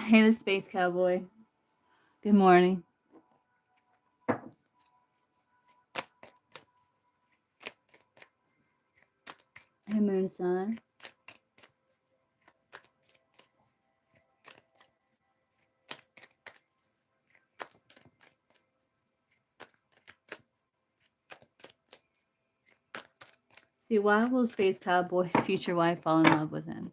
Hey, the Space Cowboy. Good morning. Hey, Moon Sun. See, why will Space Cowboy's future wife fall in love with him?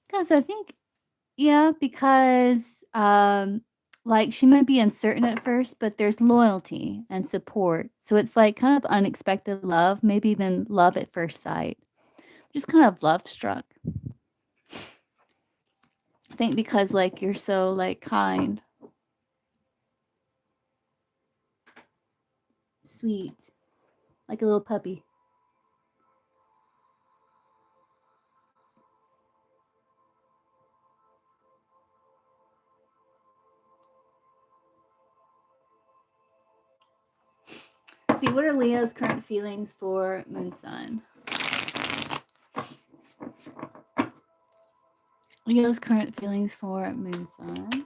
Because I think, yeah, because like she might be uncertain at first, but there's loyalty and support. So it's like kind of unexpected love, maybe even love at first sight. Just kind of love struck. I think because like you're so like kind, sweet, like a little puppy. See, what are Leo's current feelings for Moon Sun? Leo's current feelings for Moon Sun.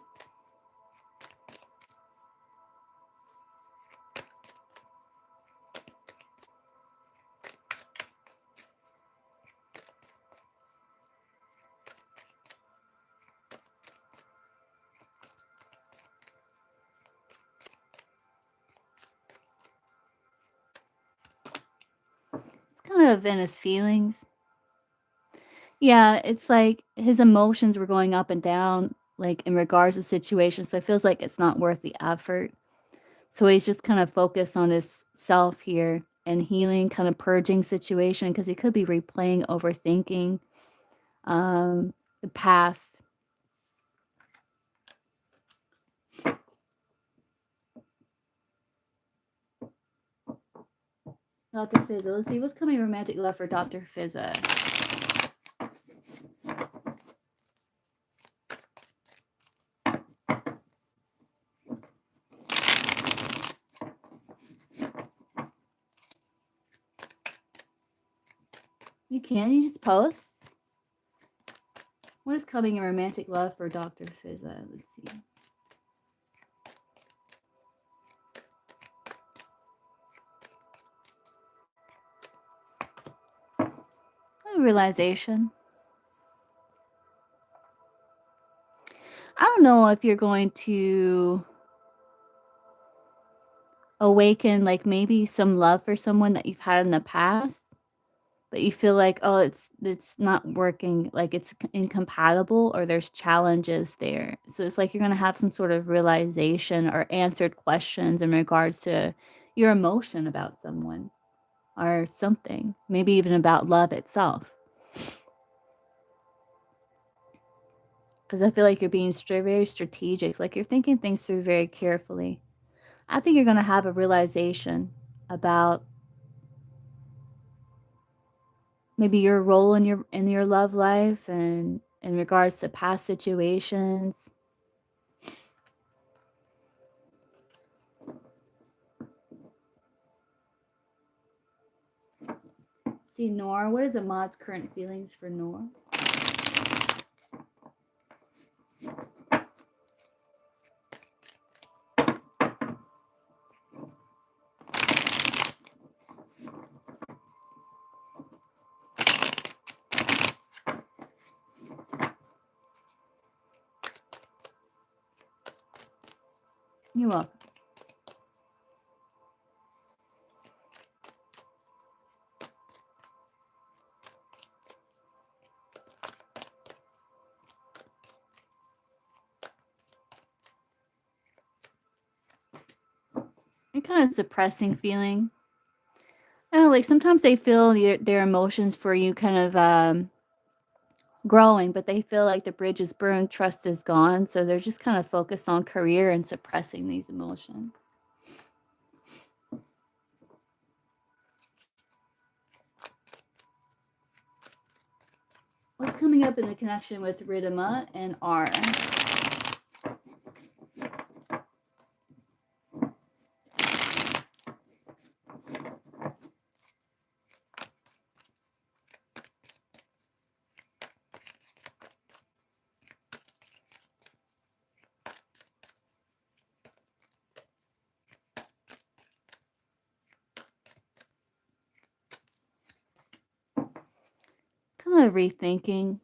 It's kind of in his feelings. Yeah, it's like his emotions were going up and down, like in regards to situations. So it feels like it's not worth the effort. So he's just kind of focused on his self here and healing, kind of purging situation because he could be replaying, overthinking the past. Dr. Fizza. Let's see what's coming romantic love for Dr. Fizza. You can. You just post. What is coming in romantic love for Dr. Fizza? Let's see. Realization. I don't know if you're going to awaken like maybe some love for someone that you've had in the past, but you feel like, oh, it's not working, like it's incompatible or there's challenges there. So it's like you're going to have some sort of realization or answered questions in regards to your emotion about someone or something, maybe even about love itself. Because I feel like you're being very strategic, like you're thinking things through very carefully. I think you're going to have a realization about maybe your role in your love life and in regards to past situations. See, Nora, what is Ahmad's current feelings for Nora? You're welcome. You're kind of suppressing feeling. Oh, like sometimes they feel their emotions for you kind of growing, but they feel like the bridge is burned, trust is gone. So they're just kind of focused on career and suppressing these emotions. What's coming up in the connection with Ridima and R? kind of rethinking,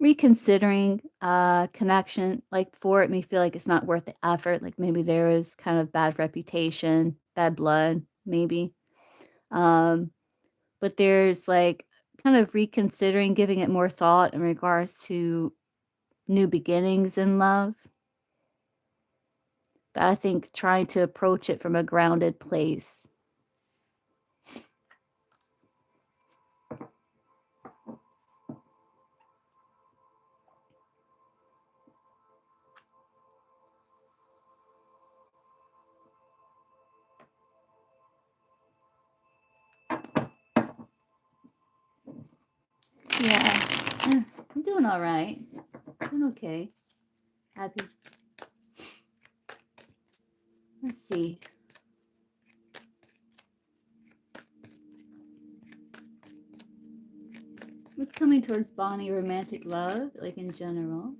reconsidering connection. Like before, it may feel like it's not worth the effort. Like maybe there is kind of bad reputation, bad blood, maybe. Um, but there's like kind of reconsidering, giving it more thought in regards to new beginnings in love. But I think trying to approach it from a grounded place. Yeah, I'm doing all right. Doing okay. Happy. Let's see. What's coming towards Bonnie romantic love, like in general?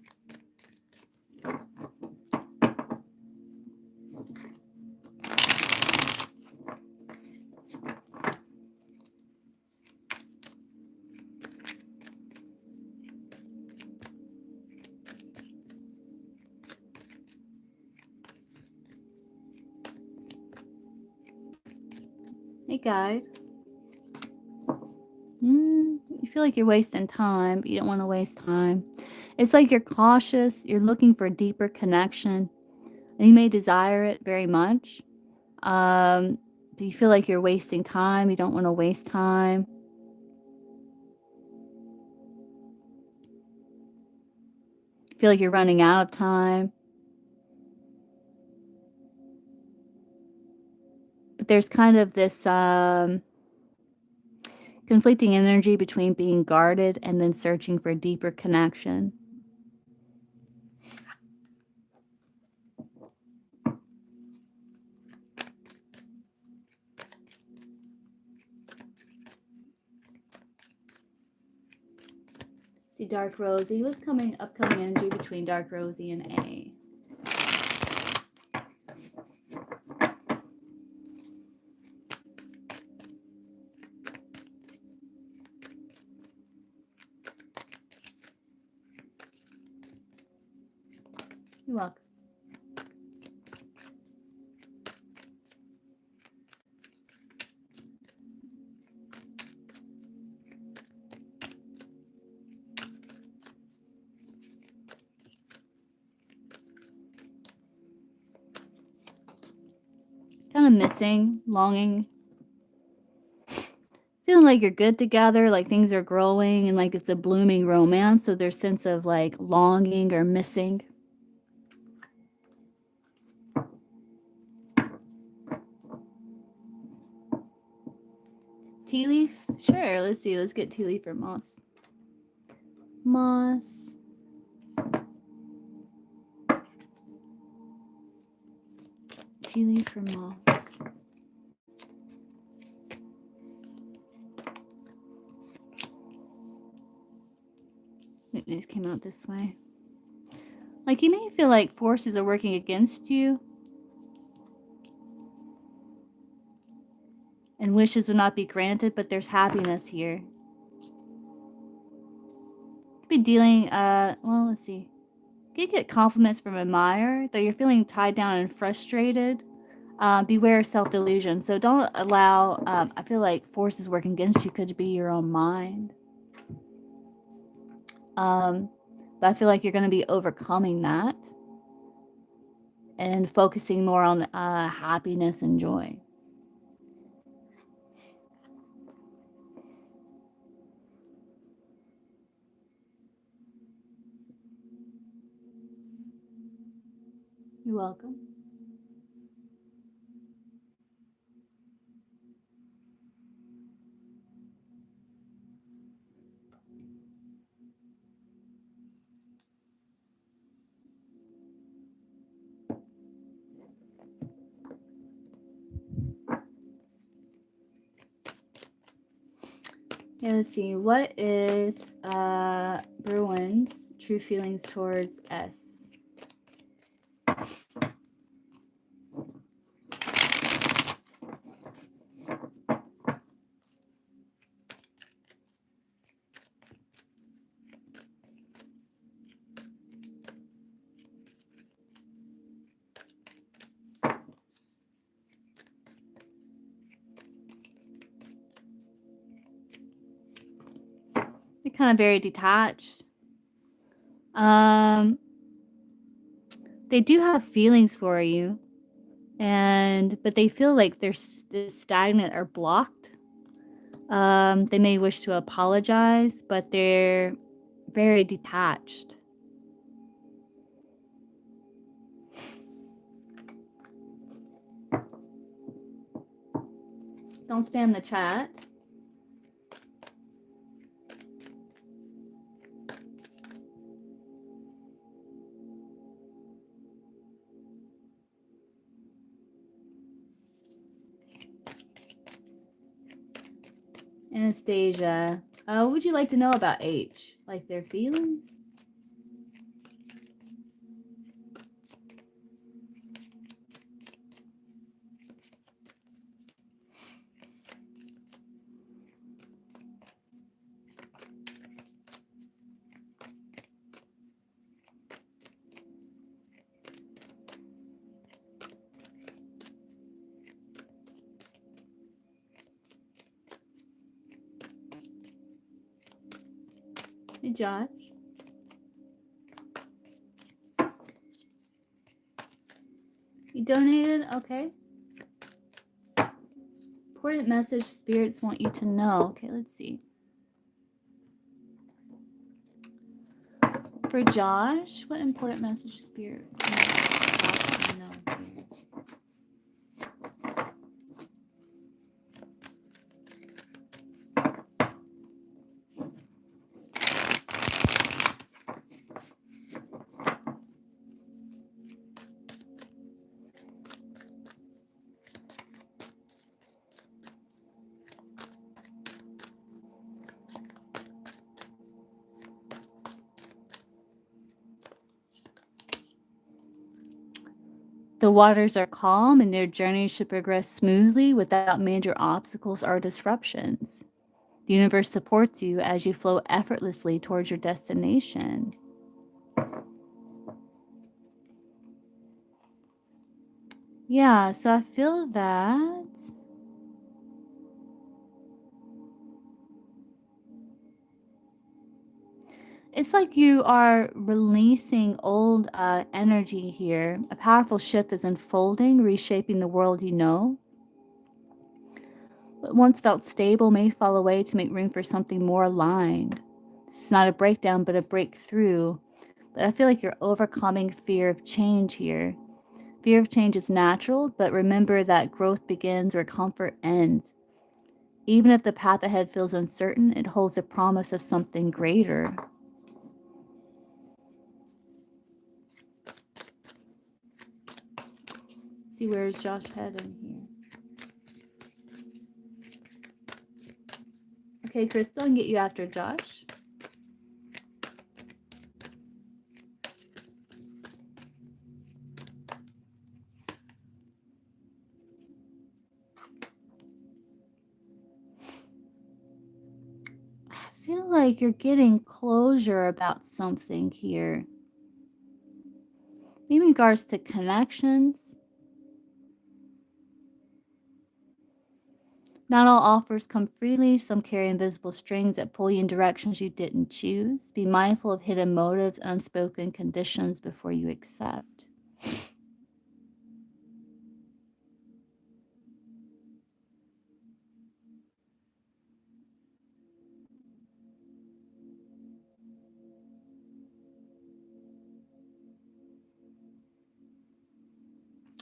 Hey, guide. You feel like you're wasting time, but you don't want to waste time. It's like you're cautious, you're looking for a deeper connection, and you may desire it very much. Um, but you feel like you're wasting time, you don't want to waste time. You feel like you're running out of time. But there's kind of this conflicting energy between being guarded and then searching for a deeper connection. See Dark Rosie. What's coming upcoming energy between Dark Rosie and A? You're welcome. Kind of missing, longing, feeling like you're good together, like things are growing and like it's a blooming romance. So there's sense of like longing or missing. Tea leaf? Sure, let's see. Let's get tea leaf or moss. Moss. Tea leaf or moss. These came out this way. Like you may feel like forces are working against you and wishes would not be granted, but there's happiness here. Could be dealing, well, let's see. You could get compliments from an admirer, though you're feeling tied down and frustrated. Beware of self-delusion. So don't allow, I feel like forces working against you could be your own mind. But I feel like you're going to be overcoming that and focusing more on happiness and joy. You're welcome. Yeah, let's see. What is Bruin's true feelings towards S? You're kind of very detached. Um, they do have feelings for you, but they feel like they're stagnant or blocked. They may wish to apologize, but they're very detached. Don't spam the chat. Anastasia, what would you like to know about H? Like their feelings? Hey, Josh. You donated? Okay. Important message spirits want you to know. Okay, let's see. For Josh, what important message spirit wants you to know? The waters are calm and their journey should progress smoothly without major obstacles or disruptions. The universe supports you as you flow effortlessly towards your destination. Yeah, so I feel that it's like you are releasing old energy here. A powerful shift is unfolding, reshaping the world you know. What once felt stable may fall away to make room for something more aligned. This is not a breakdown, but a breakthrough. But I feel like you're overcoming fear of change here. Fear of change is natural, but remember that growth begins where comfort ends. Even if the path ahead feels uncertain, it holds a promise of something greater. See, where's Josh heading here? Okay, Crystal, I can get you after Josh. I feel like you're getting closure about something here. In regards to connections, not all offers come freely. Some carry invisible strings that pull you in directions you didn't choose. Be mindful of hidden motives and unspoken conditions before you accept.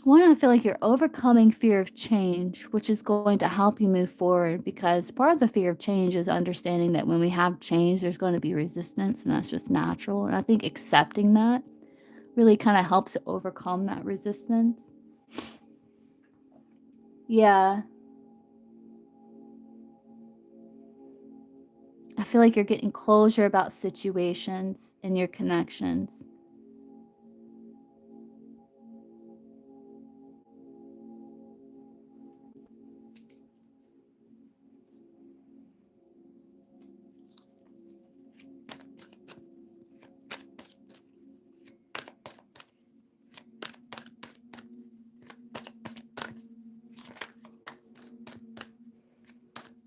One, I feel like you're overcoming fear of change, which is going to help you move forward because part of the fear of change is understanding that when we have change, there's going to be resistance, and that's just natural. And I think accepting that really kind of helps to overcome that resistance. Yeah. I feel like you're getting closure about situations and your connections.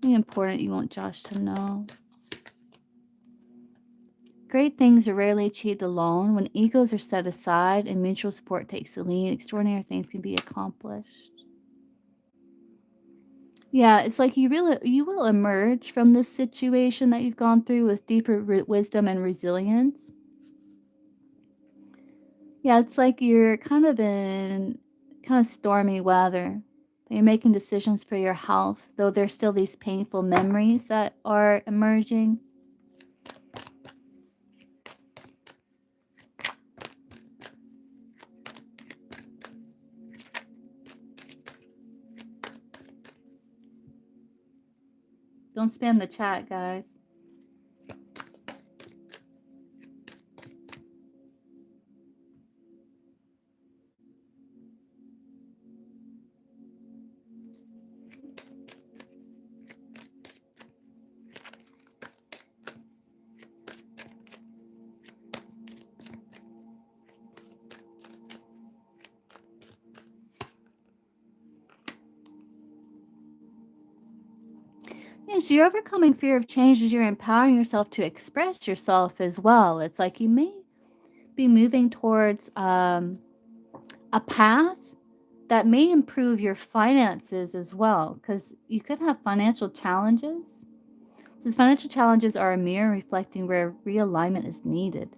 Something important you want Josh to know. Great things are rarely achieved alone. When egos are set aside and mutual support takes the lead, extraordinary things can be accomplished. Yeah, it's like you will emerge from this situation that you've gone through with deeper wisdom and resilience. Yeah, it's like you're kind of in kind of stormy weather. But you're making decisions for your health, though there's still these painful memories that are emerging. Don't spam the chat, guys. Yes, you're overcoming fear of change as you're empowering yourself to express yourself as well. It's like you may be moving towards a path that may improve your finances as well, because you could have financial challenges. Since financial challenges are a mirror reflecting where realignment is needed.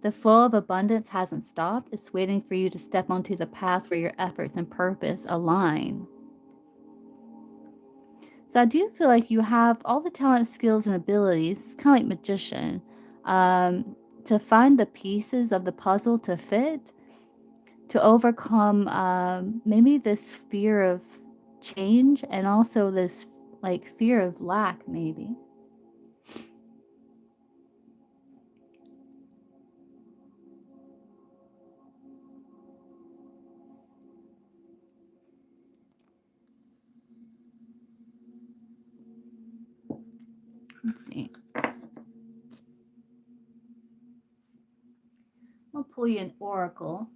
The flow of abundance hasn't stopped. It's waiting for you to step onto the path where your efforts and purpose align. So I do feel like you have all the talent, skills, and abilities. It's kind of like magician, to find the pieces of the puzzle to fit, to overcome maybe this fear of change and also this like fear of lack, maybe. Let's see. I'll pull you an oracle.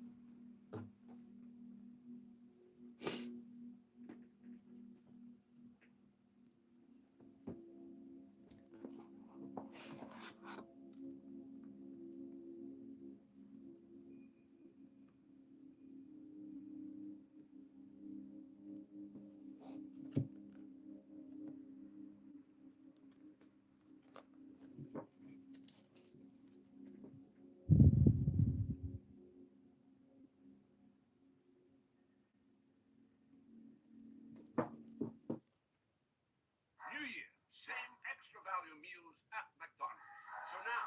New Year, same extra value meals at McDonald's. So now,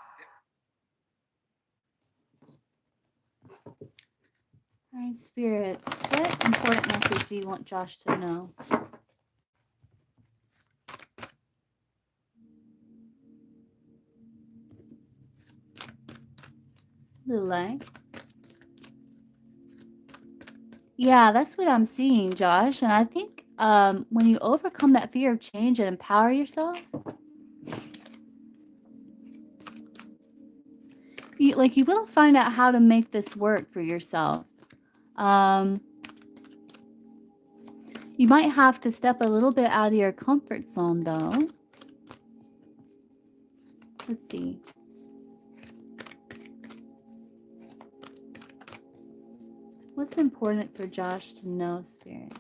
All right, spirits. What important message do you want Josh to know? The light. Yeah, that's what I'm seeing, Josh. And I think when you overcome that fear of change and empower yourself, you will find out how to make this work for yourself. Um, you might have to step a little bit out of your comfort zone, though. Let's see. What's important for Josh to know, Spirit?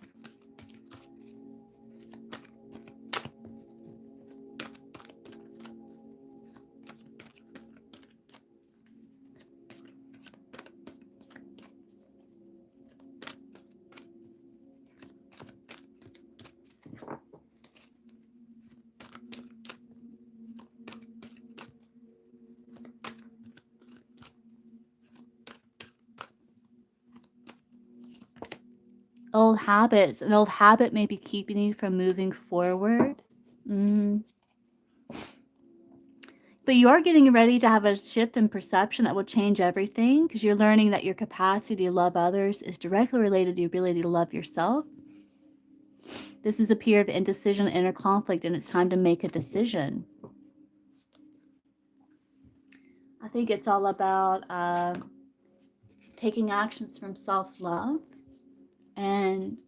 Old habits. An old habit may be keeping you from moving forward. Mm. But you are getting ready to have a shift in perception that will change everything because you're learning that your capacity to love others is directly related to your ability to love yourself. This is a period of indecision and inner conflict, and it's time to make a decision. I think it's all about taking actions from self-love, and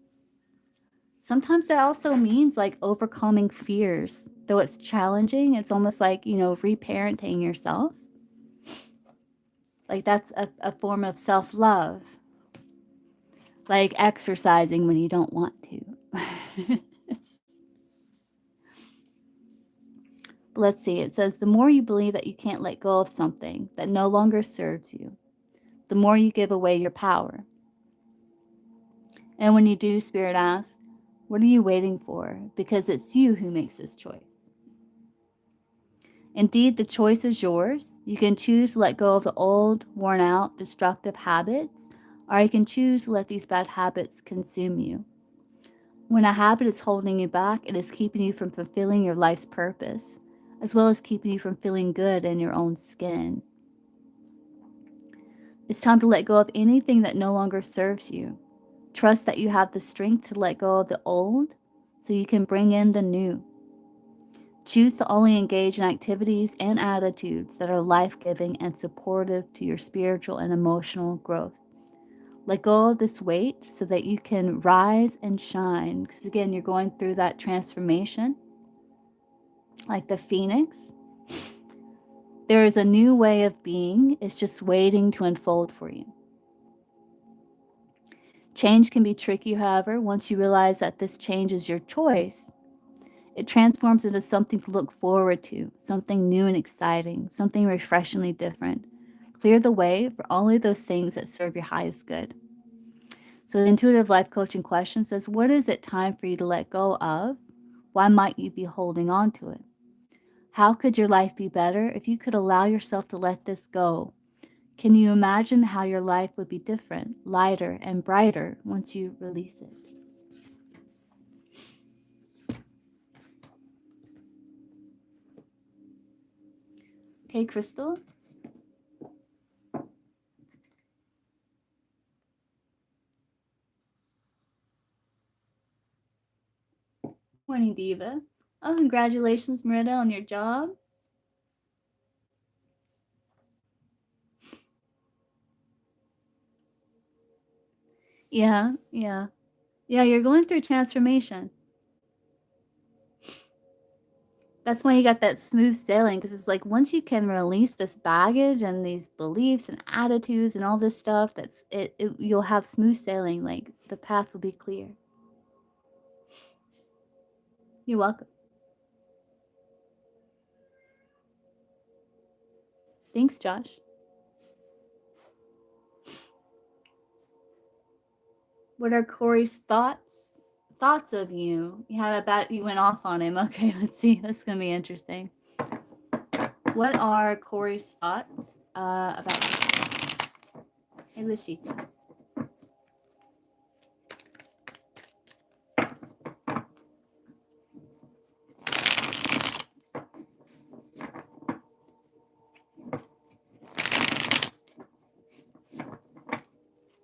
sometimes that also means like overcoming fears. Though it's challenging, it's almost like, reparenting yourself. Like that's a form of self-love. Like exercising when you don't want to. Let's see. It says the more you believe that you can't let go of something that no longer serves you, the more you give away your power. And when you do, Spirit asks, what are you waiting for? Because it's you who makes this choice. Indeed, the choice is yours. You can choose to let go of the old, worn out, destructive habits, or you can choose to let these bad habits consume you. When a habit is holding you back, it is keeping you from fulfilling your life's purpose, as well as keeping you from feeling good in your own skin. It's time to let go of anything that no longer serves you. Trust that you have the strength to let go of the old so you can bring in the new. Choose to only engage in activities and attitudes that are life-giving and supportive to your spiritual and emotional growth. Let go of this weight so that you can rise and shine. Because again, you're going through that transformation like the phoenix. There is a new way of being. It's just waiting to unfold for you. Change can be tricky, however, once you realize that this change is your choice. It transforms into something to look forward to, something new and exciting, something refreshingly different. Clear the way for only those things that serve your highest good. So the intuitive life coaching question says, what is it time for you to let go of? Why might you be holding on to it? How could your life be better if you could allow yourself to let this go? Can you imagine how your life would be different, lighter, and brighter once you release it? Okay, Crystal? Morning, Diva. Oh, congratulations, Merida, on your job. Yeah, yeah. Yeah, you're going through transformation. That's why you got that smooth sailing, because it's like once you can release this baggage and these beliefs and attitudes and all this stuff, you'll have smooth sailing. Like the path will be clear. You're welcome. Thanks, Josh. What are Corey's thoughts? Thoughts of you? You went off on him. Okay, let's see. That's gonna be interesting. What are Corey's thoughts about you? Hey, Lashika.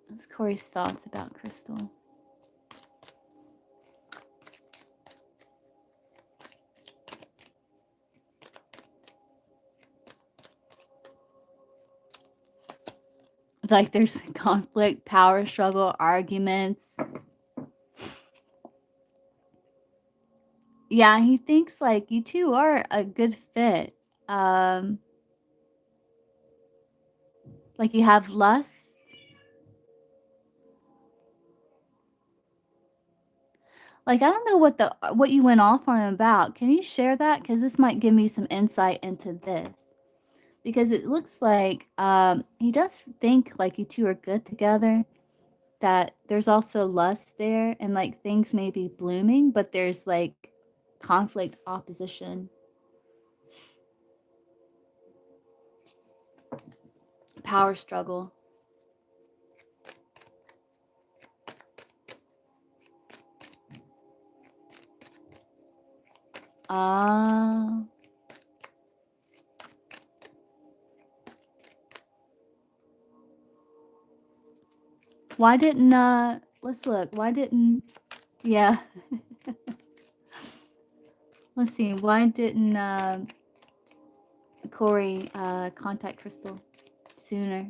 What's Corey's thoughts about Crystal? Like there's conflict, power struggle, arguments. Yeah, he thinks like you two are a good fit. Um, like you have lust. Like I don't know what you went off on him about. Can you share that? Because this might give me some insight into this. Because it looks like he does think like you two are good together. That there's also lust there, and like things may be blooming, but there's like conflict, opposition, power struggle. Uh, why didn't let's look. Why didn't yeah. Let's see. Why didn't Corey contact Crystal sooner?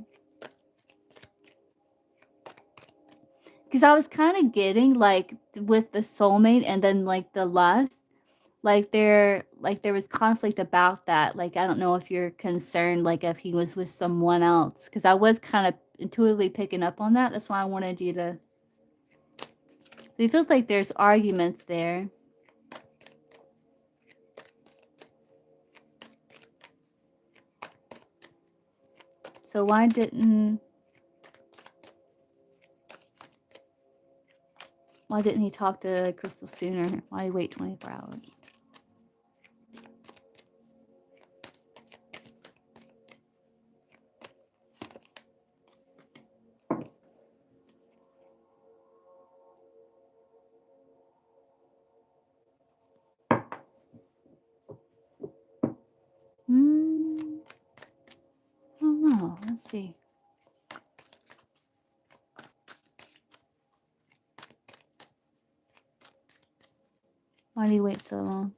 Because I was kind of getting like with the soulmate and then like the lust, Like there was conflict about that. Like, I don't know if you're concerned, like, if he was with someone else, because I was kind of intuitively picking up on that. That's why I wanted you to. So it feels like there's arguments there. So why didn't he talk to Crystal sooner? Why did he wait 24 hours? Hmm. I don't know. Let's see. Why did he wait so long?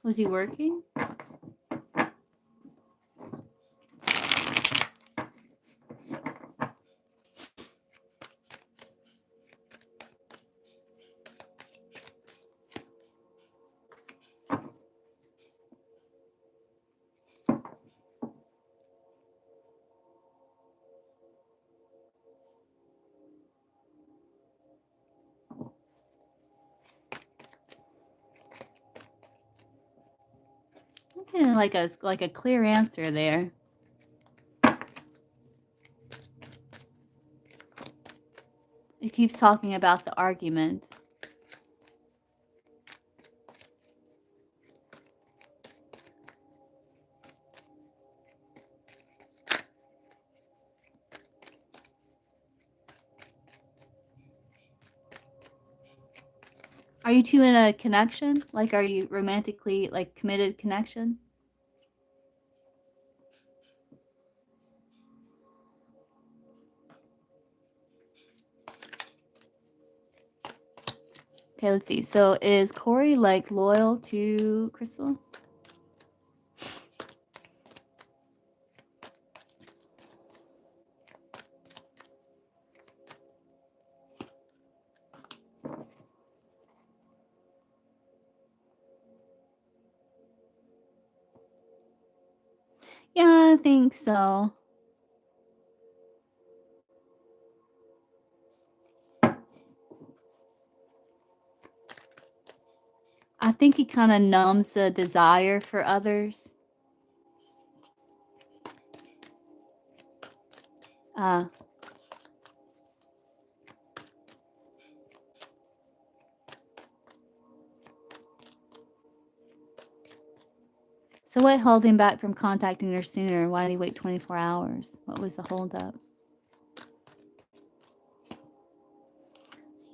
Was he working? I'm getting like a clear answer there. It keeps talking about the argument. Are you two in a connection? Like, are you romantically, like, committed connection? Okay, let's see. So is Corey, like, loyal to Crystal? Yeah, I think so. I think he kind of numbs the desire for others. Uh, so what held him back from contacting her sooner? Why did he wait 24 hours? What was the holdup?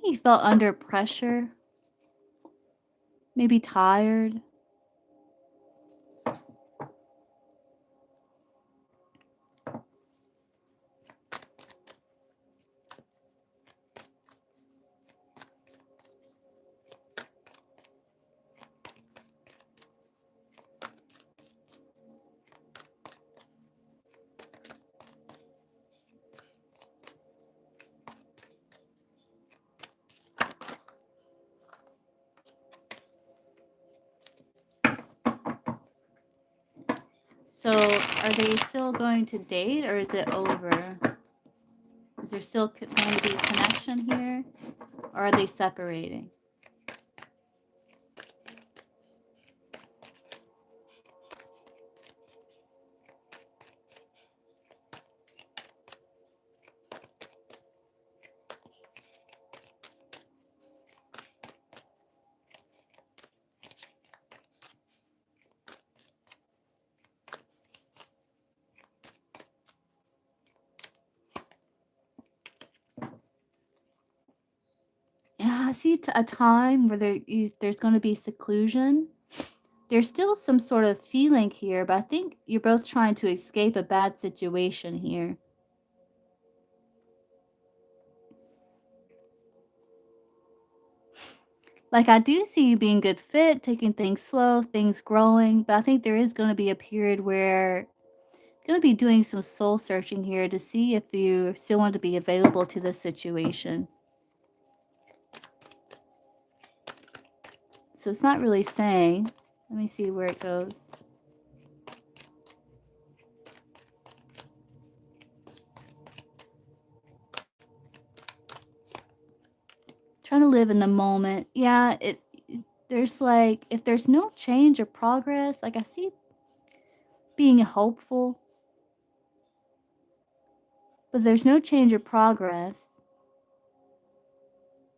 He felt under pressure, maybe tired. So are they still going to date, or is it over? Is there still going to be a connection here, or are they separating? Yeah, I see a time where there's going to be seclusion. There's still some sort of feeling here, but I think you're both trying to escape a bad situation here. Like, I do see you being good fit, taking things slow, things growing, but I think there is going to be a period where Gonna be doing some soul searching here to see if you still want to be available to this situation. So it's not really saying. Let me see where it goes. Trying to live in the moment. Yeah, there's like, if there's no change or progress, like I see being hopeful, but there's no change or progress.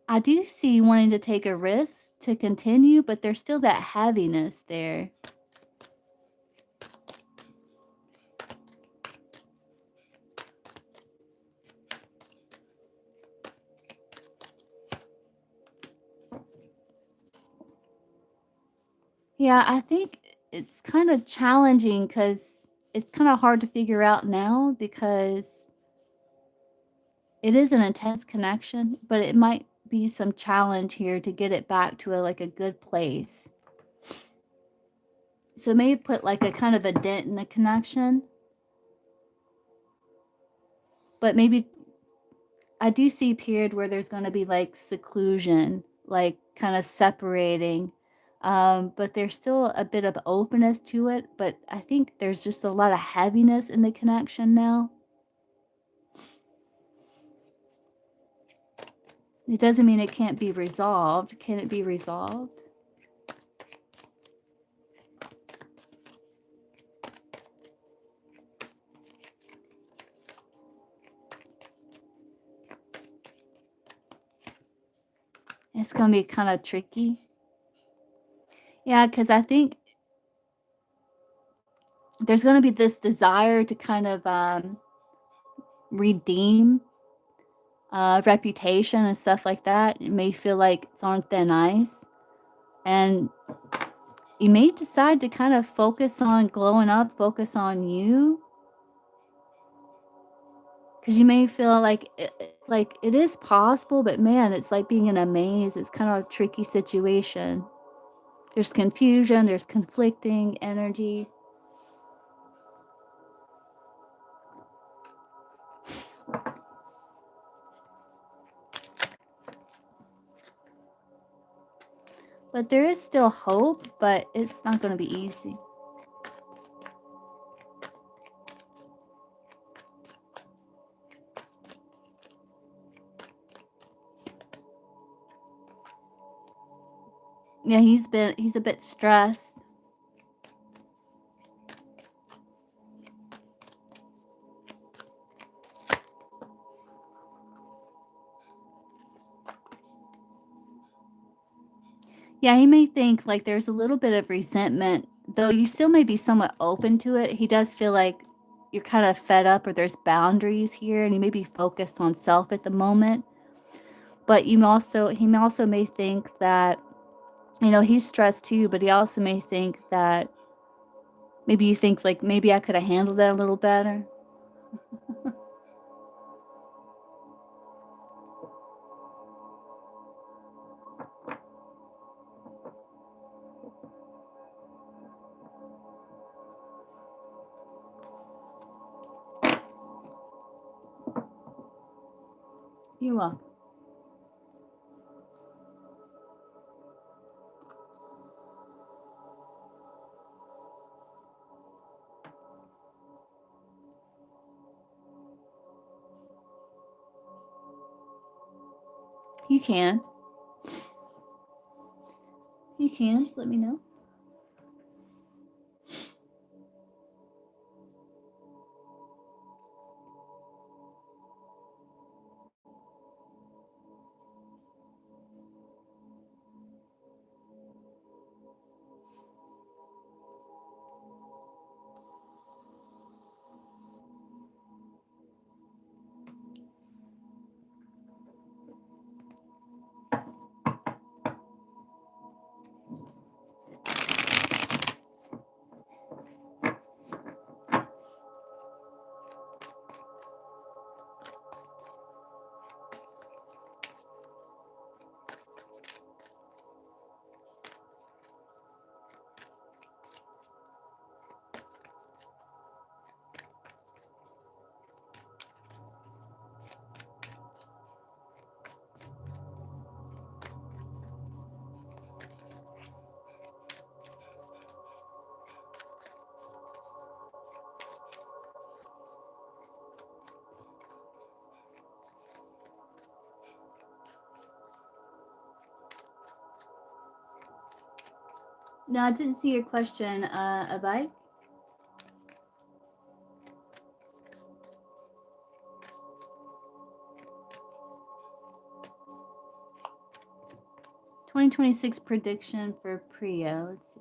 I do see wanting to take a risk to continue, but there's still that heaviness there. Yeah, I think it's kind of challenging because it's kind of hard to figure out now because it is an intense connection, but it might be some challenge here to get it back to like a good place. So maybe put like a kind of a dent in the connection, but maybe I do see a period where there's going to be like seclusion, like kind of separating. But there's still a bit of openness to it. But I think there's just a lot of heaviness in the connection now. It doesn't mean it can't be resolved. Can it be resolved? It's going to be kind of tricky. Yeah, because I think there's going to be this desire to kind of redeem reputation and stuff like that. It may feel like it's on thin ice. And you may decide to kind of focus on glowing up, focus on you. Because you may feel like it is possible, but man, it's like being in a maze. It's kind of a tricky situation. There's confusion, there's conflicting energy. But there is still hope, but it's not going to be easy. Yeah, he's a bit stressed. Yeah, he may think like there's a little bit of resentment, though you still may be somewhat open to it. He does feel like you're kind of fed up or there's boundaries here and he may be focused on self at the moment. But he also may think that, he's stressed too, but he also may think that maybe you think like maybe I could have handled that a little better. You're welcome. You can. You can. Just let me know. No, I didn't see your question. A bike? 2026 prediction for Priya. Let's see.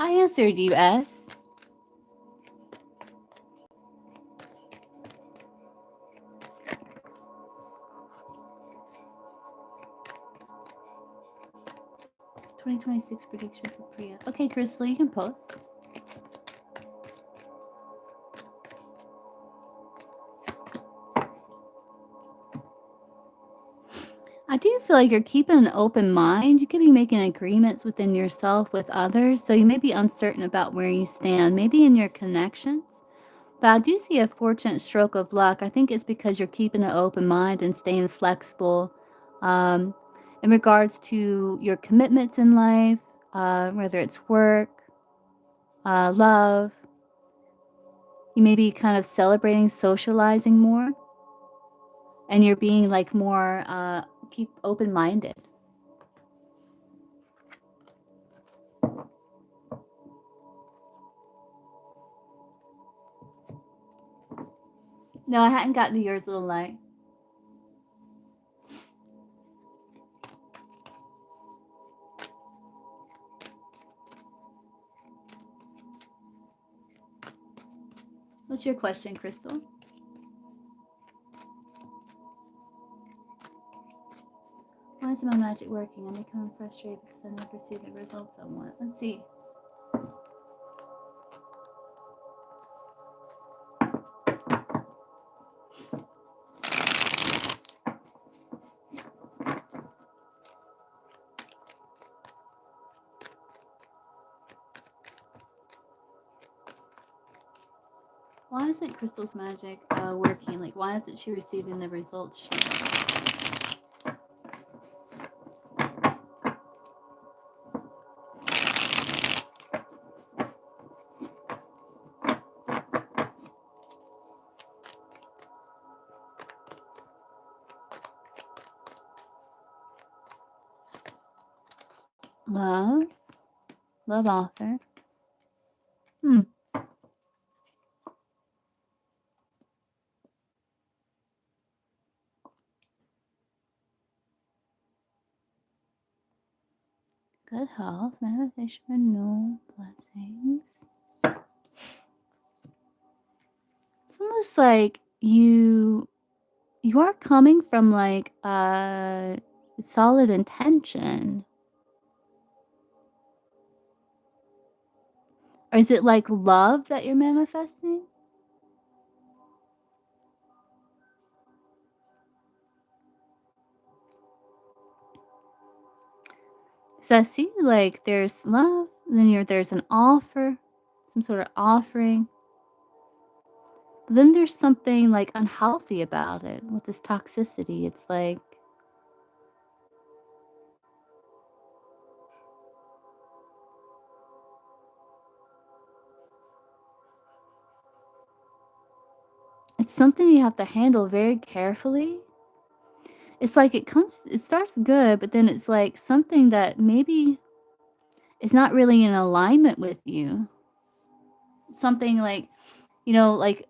I answered you, S. Prediction for Priya. Okay, Crystal, you can post. I do feel like you're keeping an open mind. You could be making agreements within yourself with others, so you may be uncertain about where you stand, maybe in your connections. But I do see a fortunate stroke of luck. I think it's because you're keeping an open mind and staying flexible um, in regards to your commitments in life, whether it's work, love. You may be kind of celebrating socializing more, and you're being like more keep open minded. No, I hadn't gotten to yours, little light. What's your question, Crystal? Why isn't my magic working? I'm becoming frustrated because I never see the results I want. Let's see. Why isn't Crystal's magic working? Like, why isn't she receiving the results she wants? Love. Love author. Good health, manifestation, renewal, blessings. It's almost like you are coming from like a solid intention. Or is it like love that you're manifesting? So I see like there's love, then there's an offer, some sort of offering. But then there's something like unhealthy about it with this toxicity. It's like it's something you have to handle very carefully. It's like it starts good, but then it's like something that maybe is not really in alignment with you. Something like, like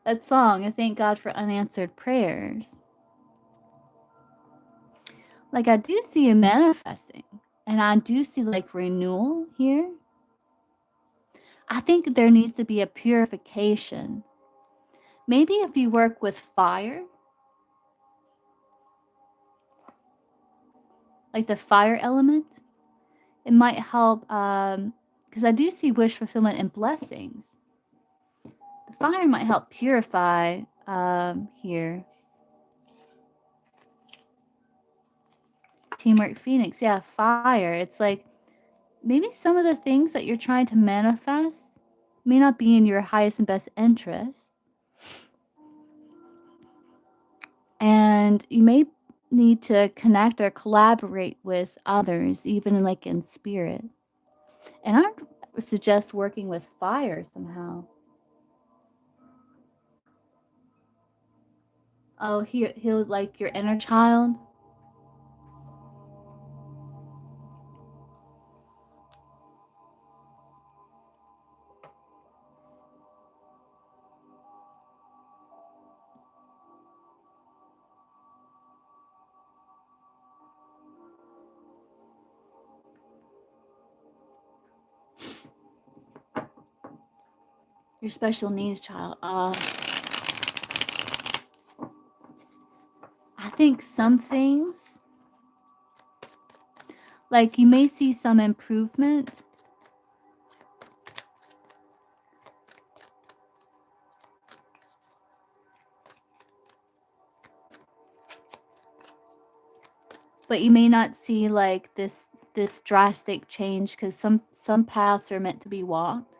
that song, I thank God for unanswered prayers. Like I do see you manifesting, and I do see like renewal here. I think there needs to be a purification. Maybe if you work with fire, like the fire element, it might help because I do see wish fulfillment and blessings. The fire might help purify here. Teamwork Phoenix, yeah, fire. It's like maybe some of the things that you're trying to manifest, may not be in your highest and best interest. And you may need to connect or collaborate with others, even like in spirit. And I would suggest working with fire somehow. Oh, he'll like your inner child. Your special needs child. I think some things, like you may see some improvement, but you may not see like this drastic change, because some paths are meant to be walked.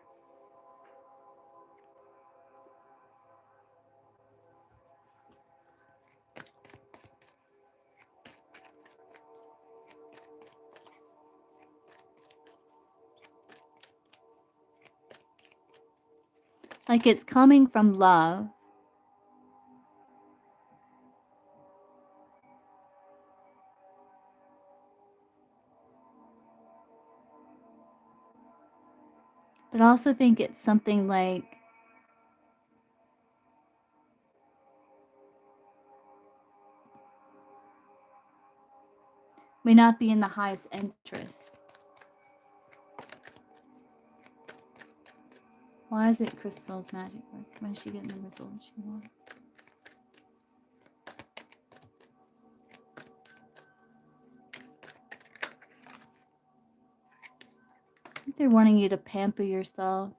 Like it's coming from love. But I also think it's something like may not be in the highest interest. Why is it Crystal's magic work? When is she getting the result she wants? I think they're wanting you to pamper yourself.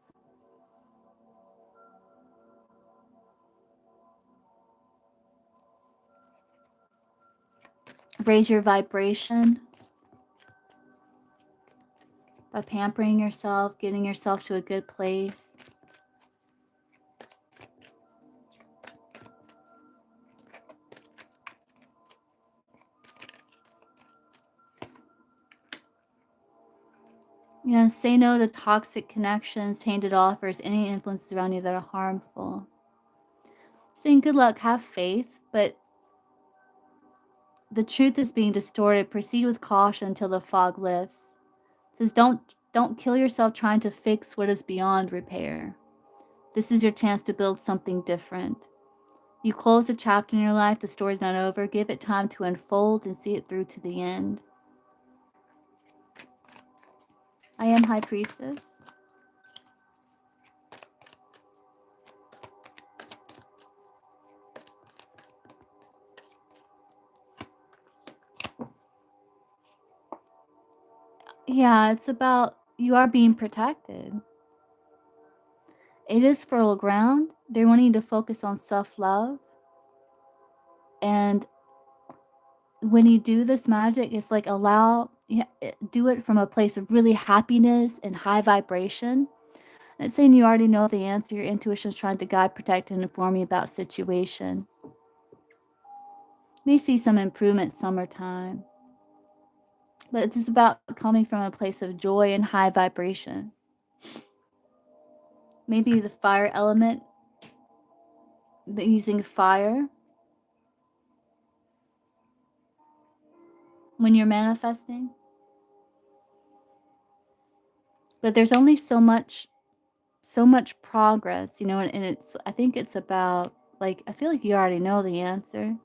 Raise your vibration by pampering yourself, getting yourself to a good place. Yeah, say no to toxic connections, tainted offers, any influences around you that are harmful. Saying good luck, have faith, but the truth is being distorted. Proceed with caution until the fog lifts. It says don't kill yourself trying to fix what is beyond repair. This is your chance to build something different. You close a chapter in your life, the story's not over. Give it time to unfold and see it through to the end. I am High Priestess. Yeah, it's about you are being protected. It is fertile ground. They're wanting you to focus on self-love. And when you do this magic, it's like do it from a place of really happiness and high vibration. And it's saying you already know the answer. Your intuition is trying to guide, protect, and inform you about situation. You may see some improvement summertime. But it's just about coming from a place of joy and high vibration. Maybe the fire element, but using fire when you're manifesting. But there's only so much progress, and it's I think it's about like I feel like you already know the answer.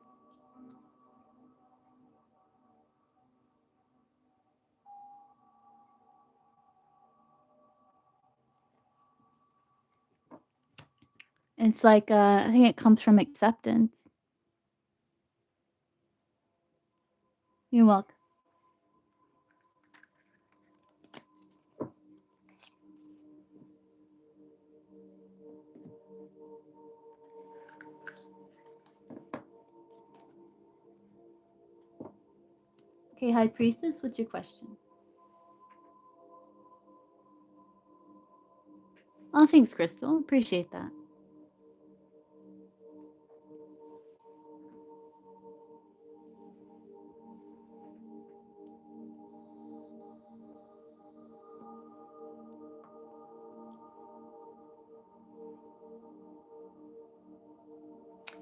It's like I think it comes from acceptance. You're welcome. Okay, High Priestess, what's your question? Oh, thanks, Crystal. Appreciate that.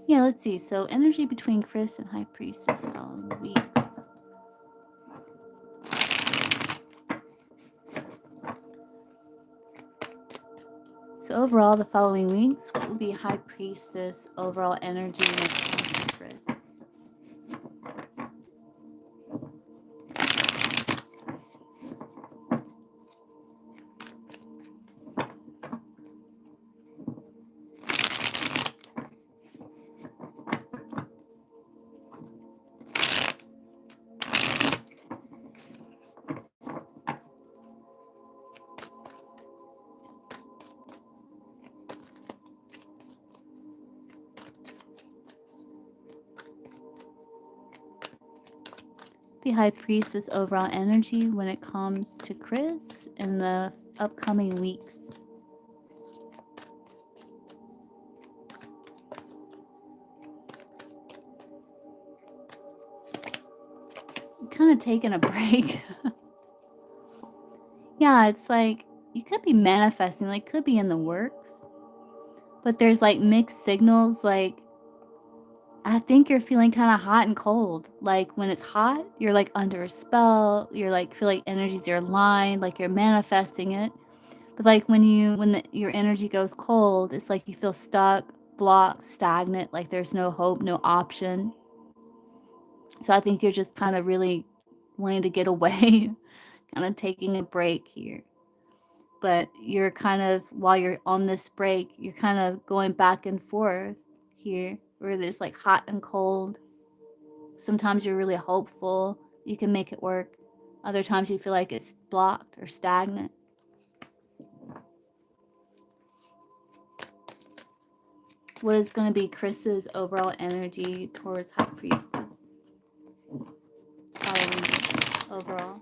Yeah, let's see. So, energy between Chris and High Priestess following weeks. So, overall, the following weeks, what will be High Priestess overall energy when it comes to Chris? The High Priestess overall energy when it comes to Chris in the upcoming weeks. Kind of taking a break. Yeah, it's like you could be manifesting, like could be in the works, but there's like mixed signals. Like I think you're feeling kind of hot and cold. Like when it's hot, you're like under a spell. You're like feel like energies are aligned, like you're manifesting it. But like your energy goes cold, it's like you feel stuck, blocked, stagnant, like there's no hope, no option. So I think you're just kind of really wanting to get away, kind of taking a break here. But you're kind of, while you're on this break, you're kind of going back and forth here, where there's like hot and cold. Sometimes you're really hopeful you can make it work. Other times you feel like it's blocked or stagnant. What is going to be Chris's overall energy towards High Priestess? Following overall.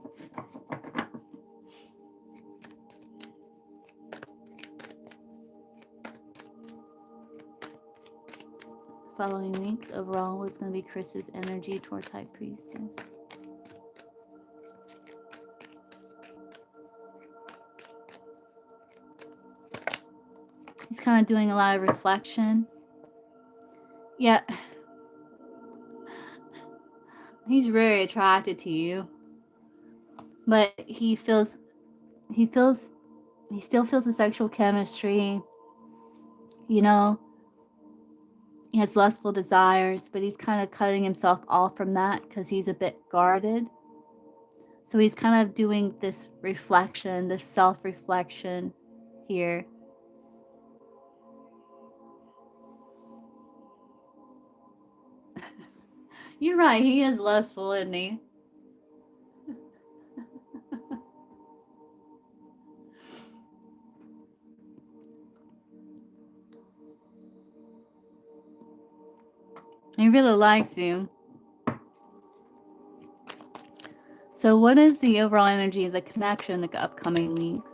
Following weeks, overall, what's going to be Chris's energy towards High Priestess? He's kind of doing a lot of reflection. Yeah. He's very attracted to you. But he still feels the sexual chemistry. You know, he has lustful desires, but he's kind of cutting himself off from that because he's a bit guarded. So he's kind of doing this reflection, this self-reflection here. You're right, he is lustful, isn't he? He really likes you. So what is the overall energy of the connection in the upcoming weeks?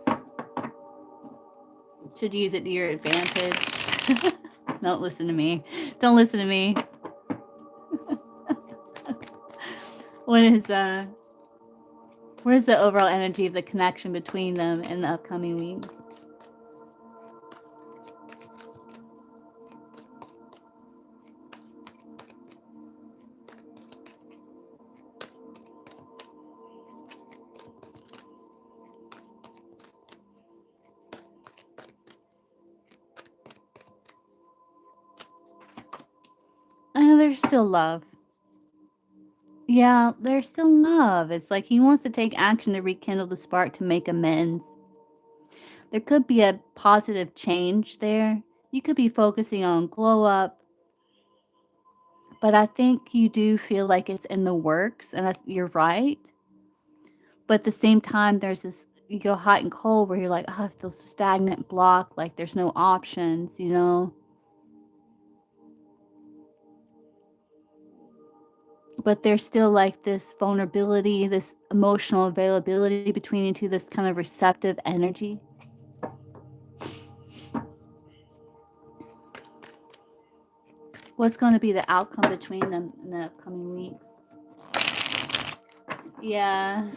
Should use it to your advantage. Don't listen to me. Don't listen to me. What is the overall energy of the connection between them in the upcoming weeks? There's still love. Yeah, there's still love. It's like he wants to take action to rekindle the spark to make amends. There could be a positive change there. You could be focusing on glow up, but I think you do feel like it's in the works, and you're right. But at the same time, there's this, you go hot and cold where you're like, oh, I feel stagnant, block, like there's no options, you know? But there's still like this vulnerability, this emotional availability between you two, this kind of receptive energy. What's going to be the outcome between them in the upcoming weeks? Yeah.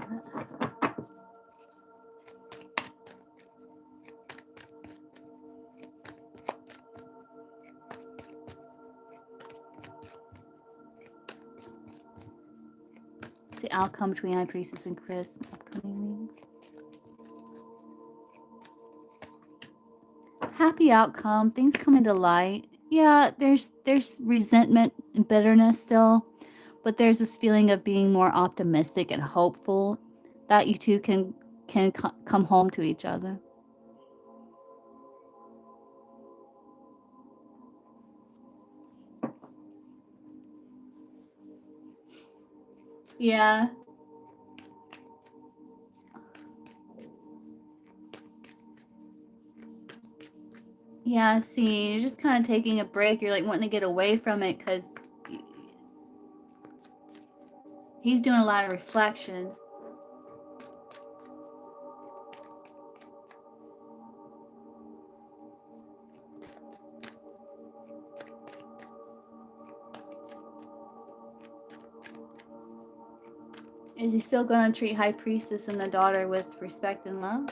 It's the outcome between High Priestess and Chris in upcoming weeks. Happy outcome. Things coming to light. Yeah, there's resentment and bitterness still, but there's this feeling of being more optimistic and hopeful that you two can come home to each other. Yeah. Yeah, see, you're just kind of taking a break. You're like wanting to get away from it because he's doing a lot of reflection. Is he still going to treat High Priestess and the daughter with respect and love?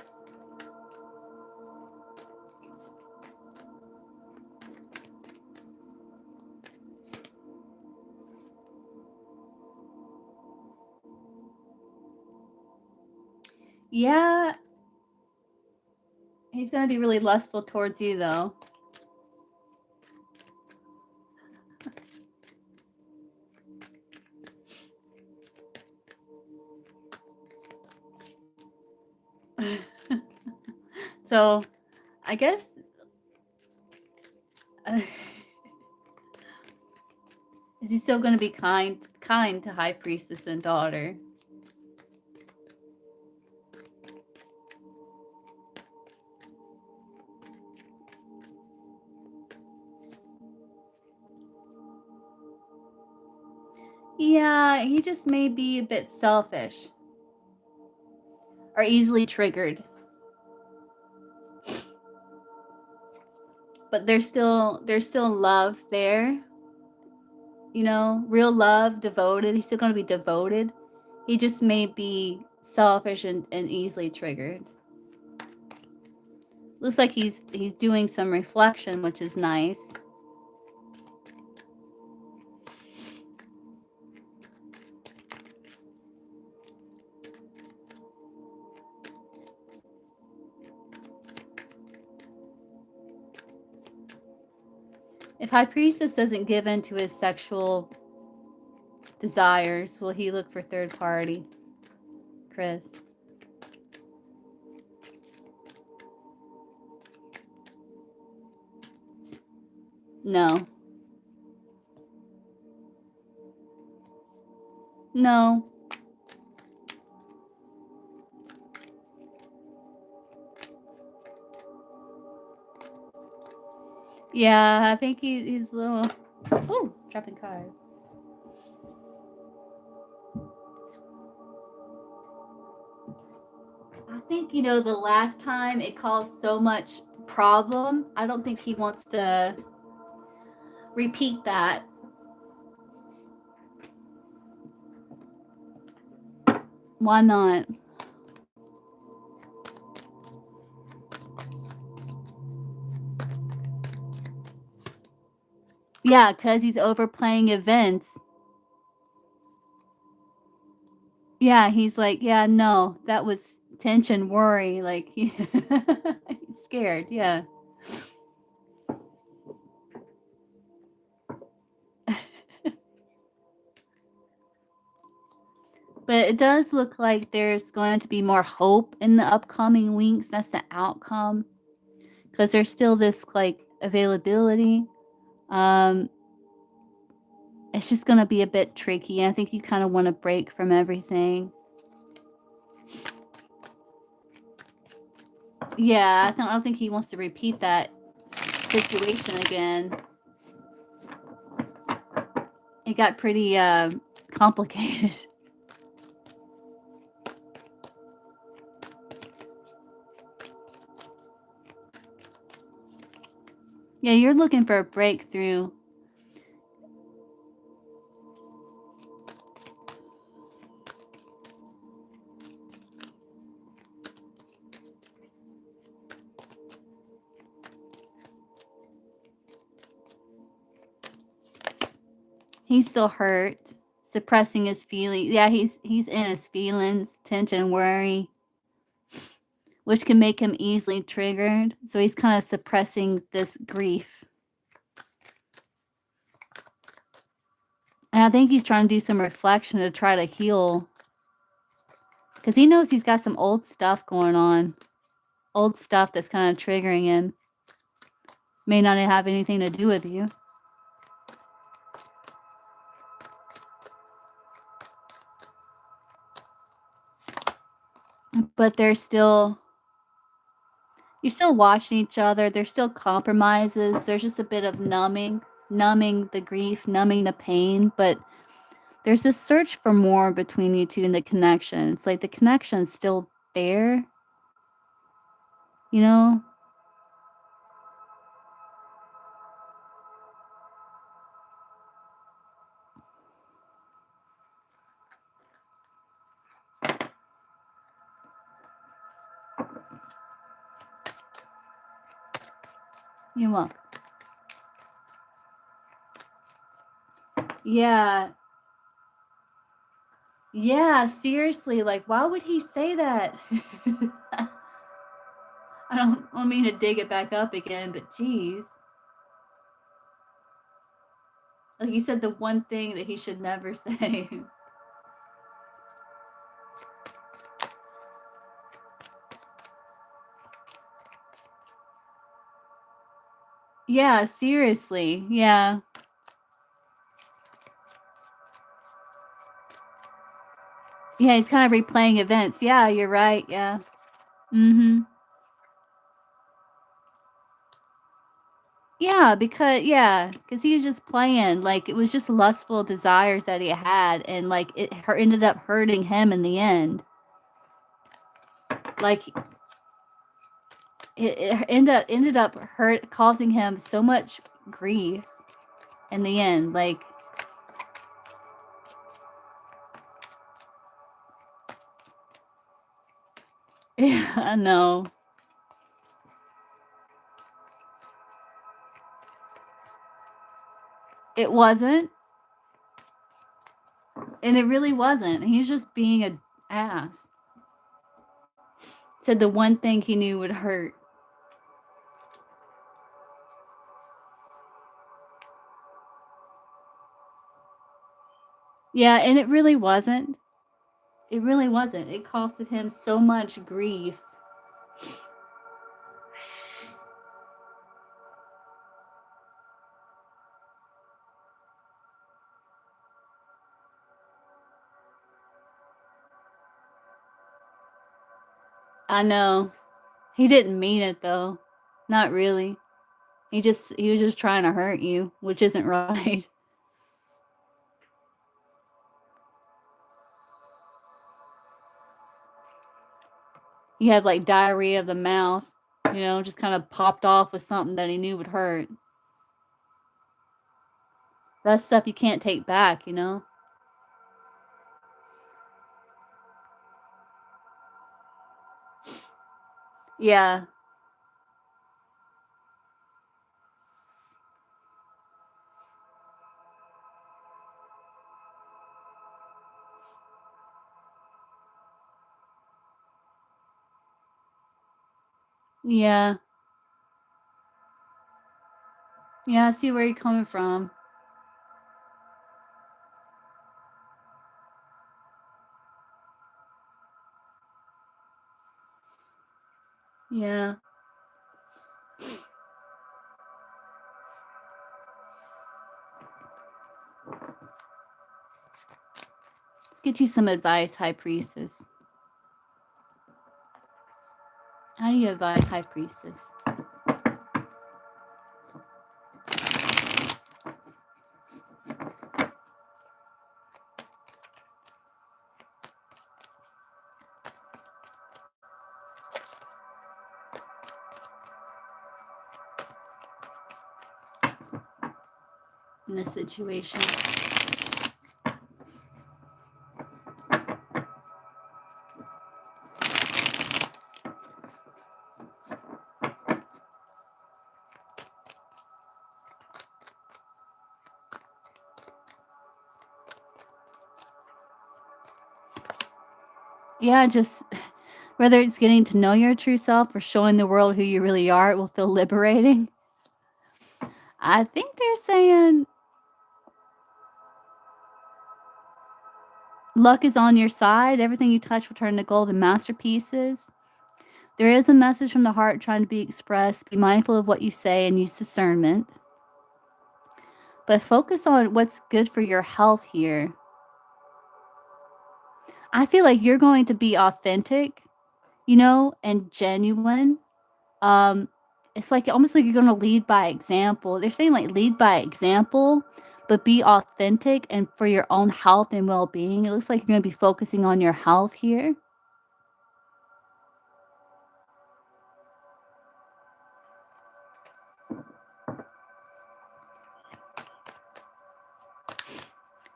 Yeah. He's going to be really lustful towards you, though. So, I guess is he still going to be kind to High Priestess and daughter? Yeah, he just may be a bit selfish or easily triggered. But there's still love there. You know, real love, devoted. He's still going to be devoted. He just may be selfish and easily triggered. Looks like he's doing some reflection, which is nice. If High Priestess doesn't give in to his sexual desires, will he look for third party? Chris. No. No. Yeah, I think he's a little... Ooh, dropping cards. I think, you know, the last time it caused so much problem, I don't think he wants to repeat that. Why not? Yeah, because he's overplaying events. Yeah, he's like, yeah, no, that was tension, worry. Like, he's scared. Yeah. But it does look like there's going to be more hope in the upcoming weeks. That's the outcome. Because there's still this, like, availability. It's just going to be a bit tricky. I think you kind of want to break from everything. Yeah, I don't think he wants to repeat that situation again. It got pretty complicated. Yeah, you're looking for a breakthrough. He's still hurt, suppressing his feelings. Yeah, he's in his feelings, tension, worry, which can make him easily triggered. So he's kind of suppressing this grief. And I think he's trying to do some reflection to try to heal. Because he knows he's got some old stuff going on. Old stuff that's kind of triggering him. May not have anything to do with you. But you're still watching each other. There's still compromises. There's just a bit of numbing the grief, numbing the pain. But there's this search for more between you two and the connection. It's like the connection's still there. You know? You look. Yeah. Yeah, seriously. Like, why would he say that? I don't mean to dig it back up again, but geez. Like he said the one thing that he should never say. Yeah, seriously. Yeah. Yeah, he's kind of replaying events. Yeah, you're right. Yeah. Mm-hmm. Yeah, because he was just playing. Like it was just lustful desires that he had, and like it ended up hurting him in the end. Like it ended up causing him so much grief in the end. Like yeah, I know. It wasn't. And it really wasn't. He's just being an ass. Said the one thing he knew would hurt. Yeah, and it really wasn't. It really wasn't. It costed him so much grief. I know. He didn't mean it though. Not really. He was just trying to hurt you, which isn't right. He had like diarrhea of the mouth, just kind of popped off with something that he knew would hurt. That's stuff you can't take back. Yeah. Yeah. Yeah, I see where you're coming from. Yeah. Let's get you some advice, High Priestess. How do you advise High Priestess? In this situation? yeah, just whether it's getting to know your true self or showing the world who you really are, it will feel liberating. I think they're saying luck is on your side. Everything you touch will turn to gold and masterpieces. There is a message from the heart trying to be expressed. Be mindful of what you say and use discernment. But focus on what's good for your health here. I feel like you're going to be authentic, and genuine. Um, it's like almost like you're going to lead by example. They're saying like lead by example, but be authentic and for your own health and well being. It looks like you're going to be focusing on your health here.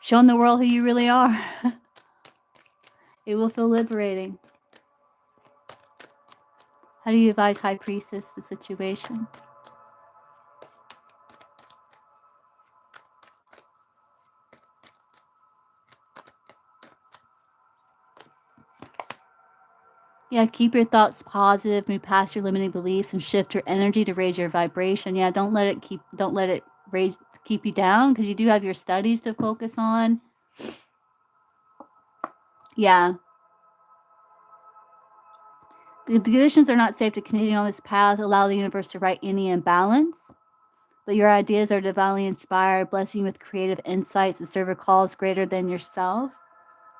Showing the world who you really are. It will feel liberating. How do you advise High Priestess the situation? Yeah, keep your thoughts positive, move past your limiting beliefs, and shift your energy to raise your vibration. Yeah, don't let it keep you down, because you do have your studies to focus on. Yeah. The conditions are not safe to continue on this path. Allow the universe to right any imbalance. But your ideas are divinely inspired, blessing you with creative insights to serve a cause greater than yourself.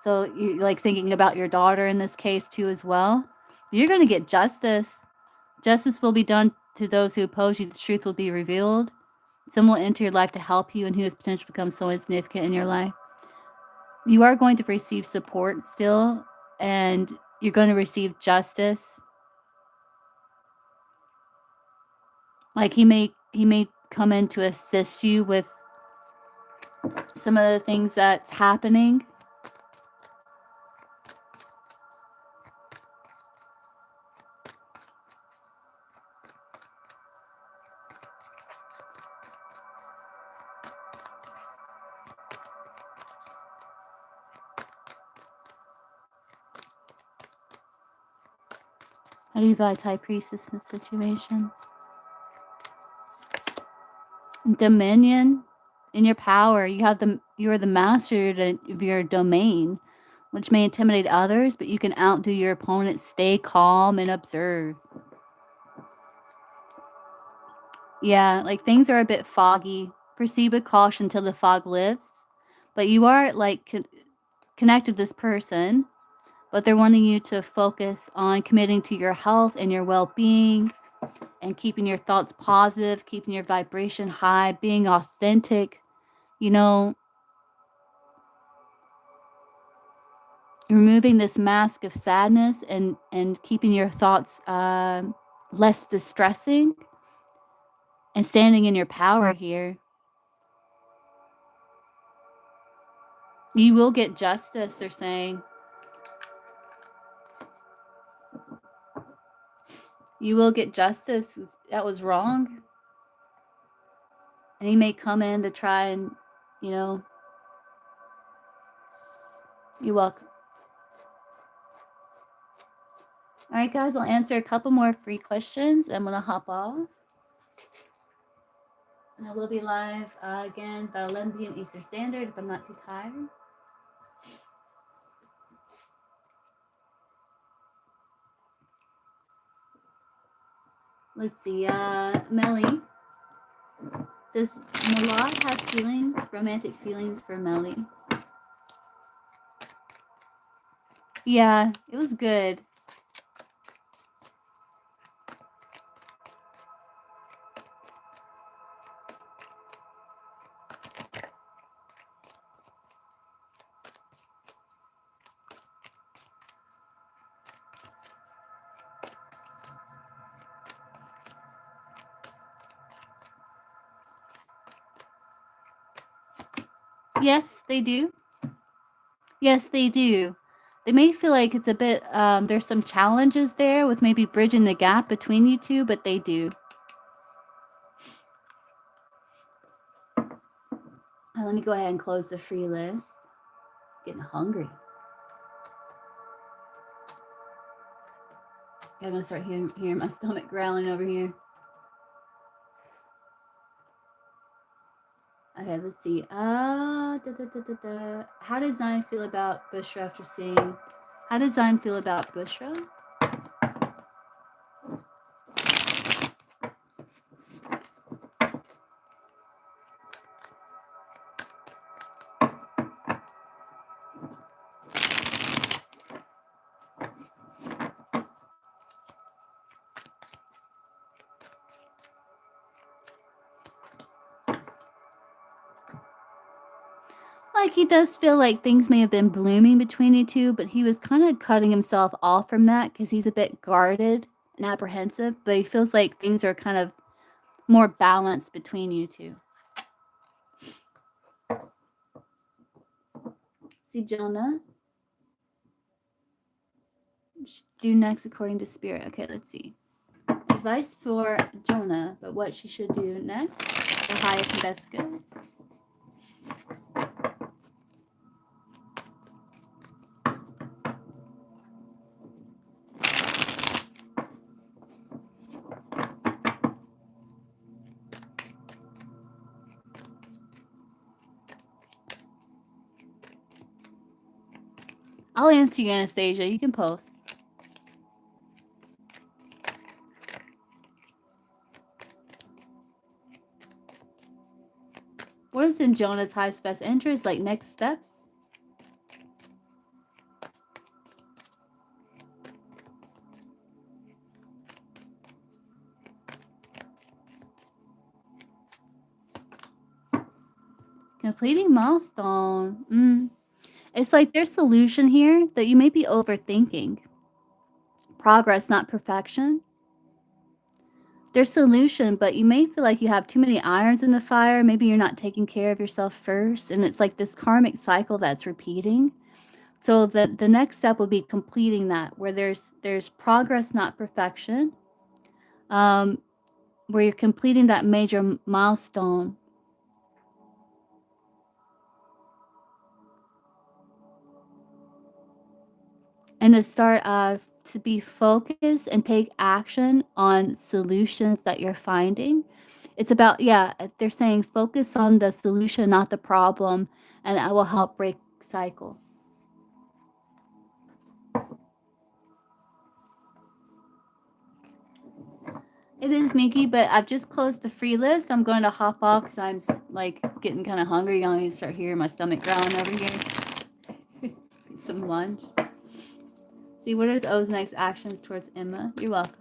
So you're like thinking about your daughter in this case too as well. You're going to get justice. Justice will be done to those who oppose you. The truth will be revealed. Someone will enter your life to help you and who has potential to become so insignificant in your life. You are going to receive support still, and you're going to receive justice. Like he may come in to assist you with some of the things that's happening. How do you advise High Priestess in this situation? Dominion. In your power, you are the master of your domain, which may intimidate others, but you can outdo your opponent. Stay calm and observe. Yeah, like things are a bit foggy. Proceed with caution until the fog lifts. But you are like connected to this person, but they're wanting you to focus on committing to your health and your well-being and keeping your thoughts positive, keeping your vibration high, being authentic, removing this mask of sadness and keeping your thoughts less distressing and standing in your power here. You will get justice, they're saying. You will get justice. That was wrong. And he may come in to try and, you're welcome. All right, guys, I'll answer a couple more free questions. I'm going to hop off. And I will be live again by 11 p.m. Eastern Standard if I'm not too tired. Let's see. Melly. Does Malad have feelings, romantic feelings for Melly? Yeah, it was good. Yes, they do. Yes, they do. They may feel like it's a bit, there's some challenges there with maybe bridging the gap between you two, but they do. Let me go ahead and close the free list. Getting hungry. I'm gonna start hearing my stomach growling over here. Okay, let's see. How did Zion feel about Bushra after seeing? How did Zion feel about Bushra? Like, he does feel like things may have been blooming between you two, but he was kind of cutting himself off from that because he's a bit guarded and apprehensive, but he feels like things are kind of more balanced between you two. See, Jonah? Do next according to spirit. Okay, let's see. Advice for Jonah, but what she should do next. The highest and best good. I'll answer you, Anastasia. You can post. What is in Jonah's highest best interest? Like next steps? Completing milestone. It's like there's solution here that you may be overthinking. Progress, not perfection. There's solution, but you may feel like you have too many irons in the fire. Maybe you're not taking care of yourself first, and it's like this karmic cycle that's repeating. So the next step will be completing that, where there's progress, not perfection. Where you're completing that major milestone. And to start to be focused and take action on solutions that you're finding. It's about, yeah, they're saying focus on the solution, not the problem, and that will help break cycle. It is, Mickey, but I've just closed the free list. I'm going to hop off because I'm like getting kind of hungry. I'm going to start hearing my stomach growling over here. Some lunch. See, what is O's next actions towards Emma? You're welcome.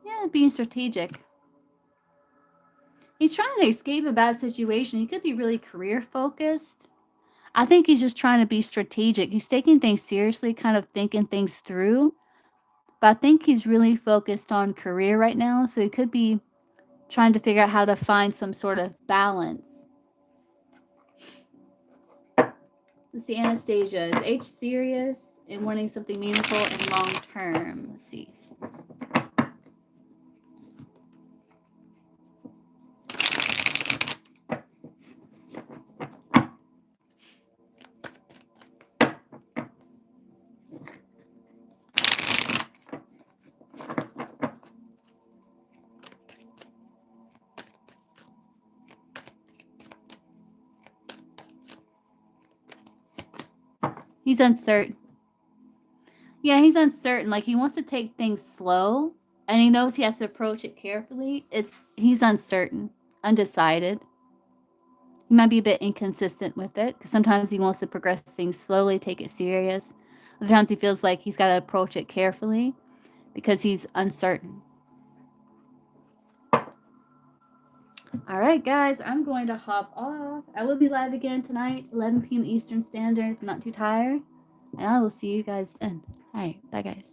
Yeah, being strategic. He's trying to escape a bad situation. He could be really career focused. I think he's just trying to be strategic. He's taking things seriously, kind of thinking things through. But I think he's really focused on career right now. So he could be trying to figure out how to find some sort of balance. Let's see, Anastasia. Is H serious in wanting something meaningful and long term? Let's see. He's uncertain. Yeah, he's uncertain. Like he wants to take things slow, and he knows he has to approach it carefully. He's uncertain, undecided. He might be a bit inconsistent with it because sometimes he wants to progress things slowly, take it serious. Other times he feels like he's got to approach it carefully because he's uncertain. All right, guys, I'm going to hop off. I will be live again tonight, 11 p.m. Eastern Standard, if I'm not too tired. And I will see you guys then. All right, bye, guys.